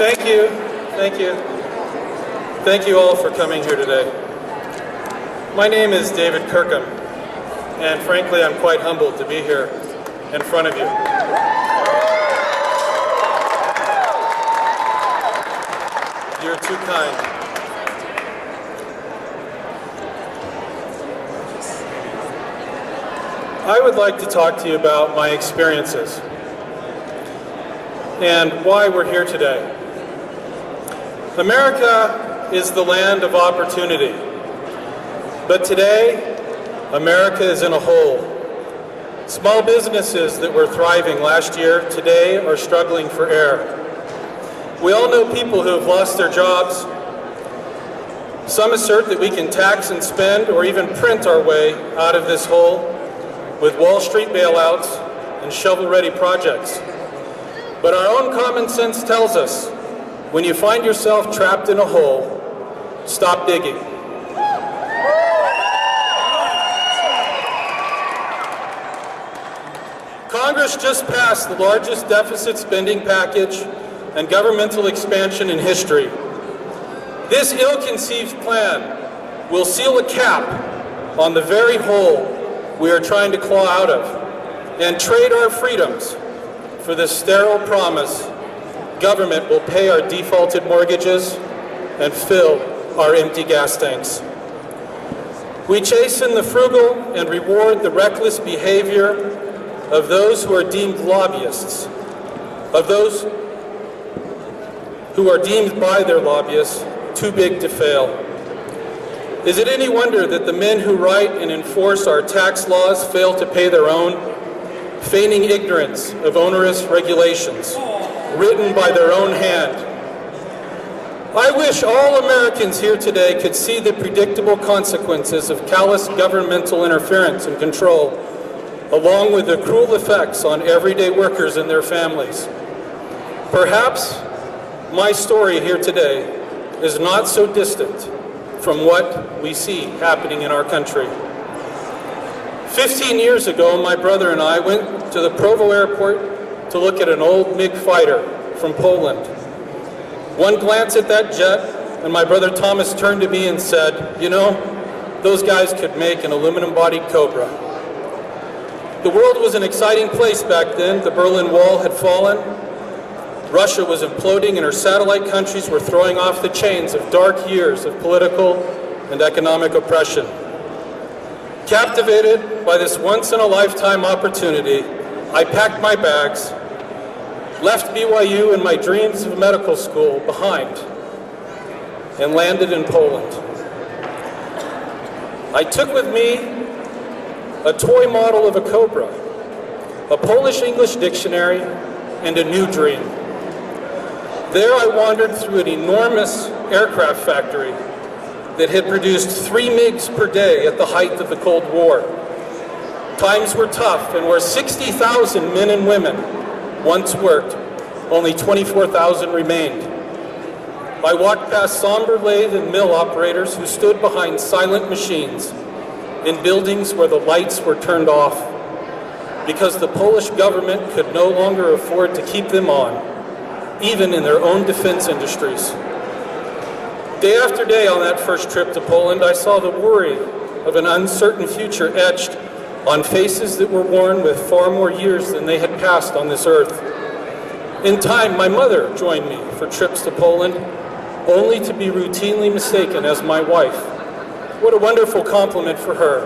Thank you. Thank you. Thank you all for coming here today. My name is David Kirkham, and frankly, I'm quite humbled to be here in front of you. You're too kind. I would like to talk to you about my experiences and why we're here today. America is the land of opportunity, but today, America is in a hole. Small businesses that were thriving last year today are struggling for air. We all know people who have lost their jobs. Some assert that we can tax and spend or even print our way out of this hole with Wall Street bailouts and shovel-ready projects. But our own common sense tells us, when you find yourself trapped in a hole, stop digging. Congress just passed the largest deficit spending package and governmental expansion in history. This ill-conceived plan will seal a cap on the very hole we are trying to claw out of and trade our freedoms for the sterile promise government will pay our defaulted mortgages and fill our empty gas tanks. We chasten the frugal and reward the reckless behavior of those who are deemed lobbyists, of those who are deemed by their lobbyists too big to fail. Is it any wonder that the men who write and enforce our tax laws fail to pay their own, feigning ignorance of onerous regulations written by their own hand? I wish all Americans here today could see the predictable consequences of callous governmental interference and control, along with the cruel effects on everyday workers and their families. Perhaps my story here today is not so distant from what we see happening in our country. 15 years ago, my brother and I went to the Provo airport to look at an old MiG fighter from Poland. One glance at that jet, and my brother Thomas turned to me and said, "You know, those guys could make an aluminum-bodied Cobra." The world was an exciting place back then. The Berlin Wall had fallen. Russia was imploding, and her satellite countries were throwing off the chains of dark years of political and economic oppression. Captivated by this once-in-a-lifetime opportunity, I packed my bags, left BYU and my dreams of medical school behind, and landed in Poland. I took with me a toy model of a Cobra, a Polish-English dictionary, and a new dream. There I wandered through an enormous aircraft factory that had produced 3 MiGs per day at the height of the Cold War. Times were tough, and where 60,000 men and women once worked, only 24,000 remained. I walked past somber lathe and mill operators who stood behind silent machines in buildings where the lights were turned off because the Polish government could no longer afford to keep them on, even in their own defense industries. Day after day on that first trip to Poland, I saw the worry of an uncertain future etched on faces that were worn with far more years than they had passed on this earth. In time, my mother joined me for trips to Poland, only to be routinely mistaken as my wife. What a wonderful compliment for her.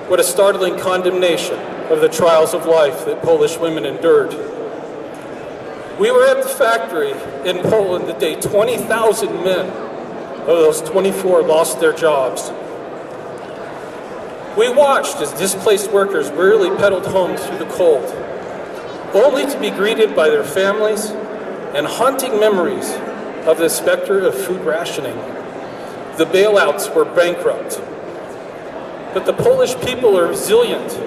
What a startling condemnation of the trials of life that Polish women endured. We were at the factory in Poland the day 20,000 men of those 24 lost their jobs. We watched as displaced workers wearily pedaled home through the cold, only to be greeted by their families and haunting memories of the specter of food rationing. The bailouts were bankrupt. But the Polish people are resilient.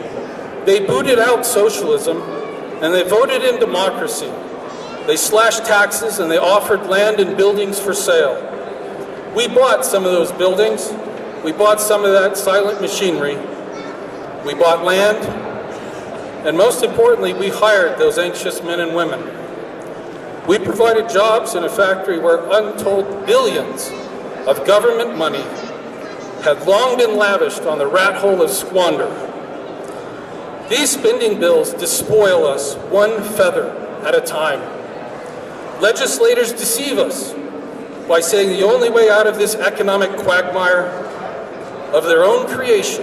They booted out socialism and they voted in democracy. They slashed taxes and they offered land and buildings for sale. We bought some of those buildings. We bought some of that silent machinery. We bought land. And most importantly, we hired those anxious men and women. We provided jobs in a factory where untold billions of government money had long been lavished on the rat hole of squander. These spending bills despoil us one feather at a time. Legislators deceive us by saying the only way out of this economic quagmire of their own creation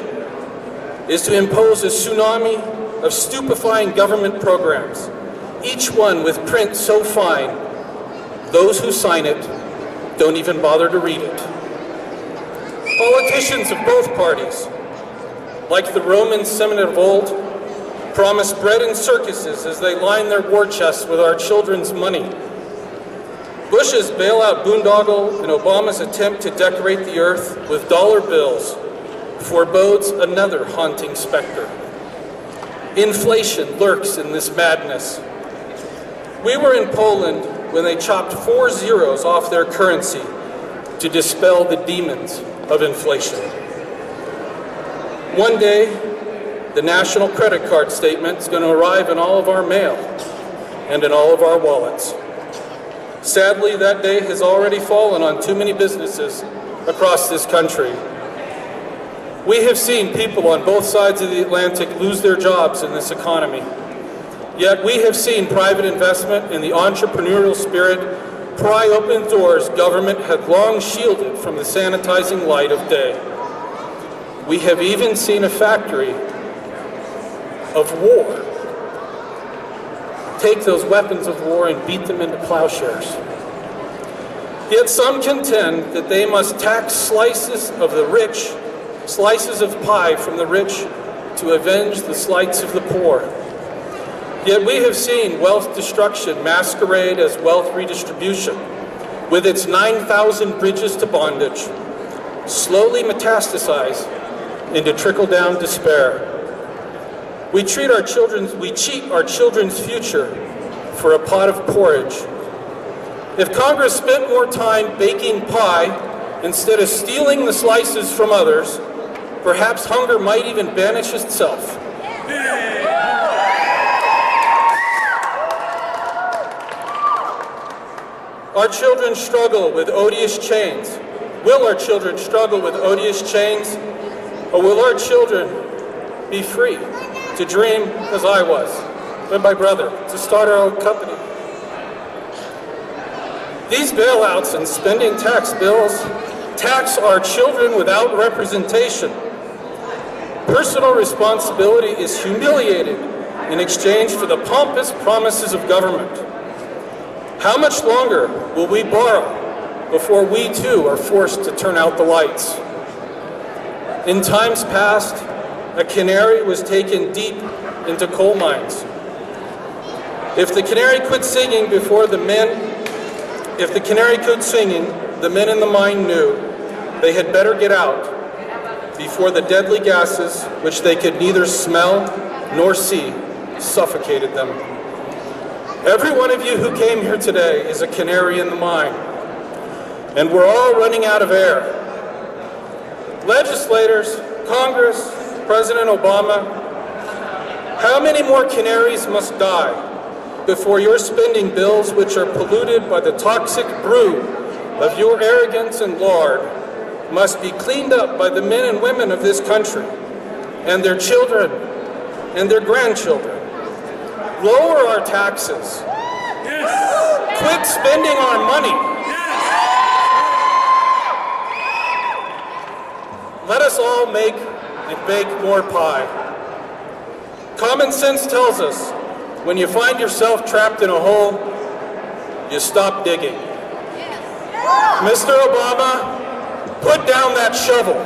is to impose a tsunami of stupefying government programs, each one with print so fine, those who sign it don't even bother to read it. Politicians of both parties, like the Roman Senate of old, promise bread and circuses as they line their war chests with our children's money. Bush's bailout boondoggle and Obama's attempt to decorate the earth with dollar bills forebodes another haunting specter. Inflation lurks in this madness. We were in Poland when they chopped 4 zeros off their currency to dispel the demons of inflation. One day, the national credit card statement is going to arrive in all of our mail and in all of our wallets. Sadly, that day has already fallen on too many businesses across this country. We have seen people on both sides of the Atlantic lose their jobs in this economy. Yet we have seen private investment in the entrepreneurial spirit pry open doors government had long shielded from the sanitizing light of day. We have even seen a factory of war take those weapons of war and beat them into plowshares. Yet some contend that they must tax slices of the rich, slices of pie from the rich, to avenge the slights of the poor. Yet we have seen wealth destruction masquerade as wealth redistribution, with its 9,000 bridges to bondage, slowly metastasize into trickle-down despair. We cheat our children's future for a pot of porridge. If Congress spent more time baking pie instead of stealing the slices from others, perhaps hunger might even banish itself. Our children struggle with odious chains. Will our children struggle with odious chains, or will our children be free to dream as I was, with my brother, to start our own company? These bailouts and spending tax bills tax our children without representation. Personal responsibility is humiliated in exchange for the pompous promises of government. How much longer will we borrow before we too are forced to turn out the lights? In times past, a canary was taken deep into coal mines. If the canary quit singing, the men in the mine knew they had better get out before the deadly gases, which they could neither smell nor see, suffocated them. Every one of you who came here today is a canary in the mine, and we're all running out of air. Legislators, Congress, President Obama, how many more canaries must die before your spending bills, which are polluted by the toxic brew of your arrogance and lard, must be cleaned up by the men and women of this country and their children and their grandchildren? Lower our taxes. Yes. Quit spending our money. Yes. Let us all make and bake more pie. Common sense tells us when you find yourself trapped in a hole, you stop digging. Mr. Obama, put down that shovel.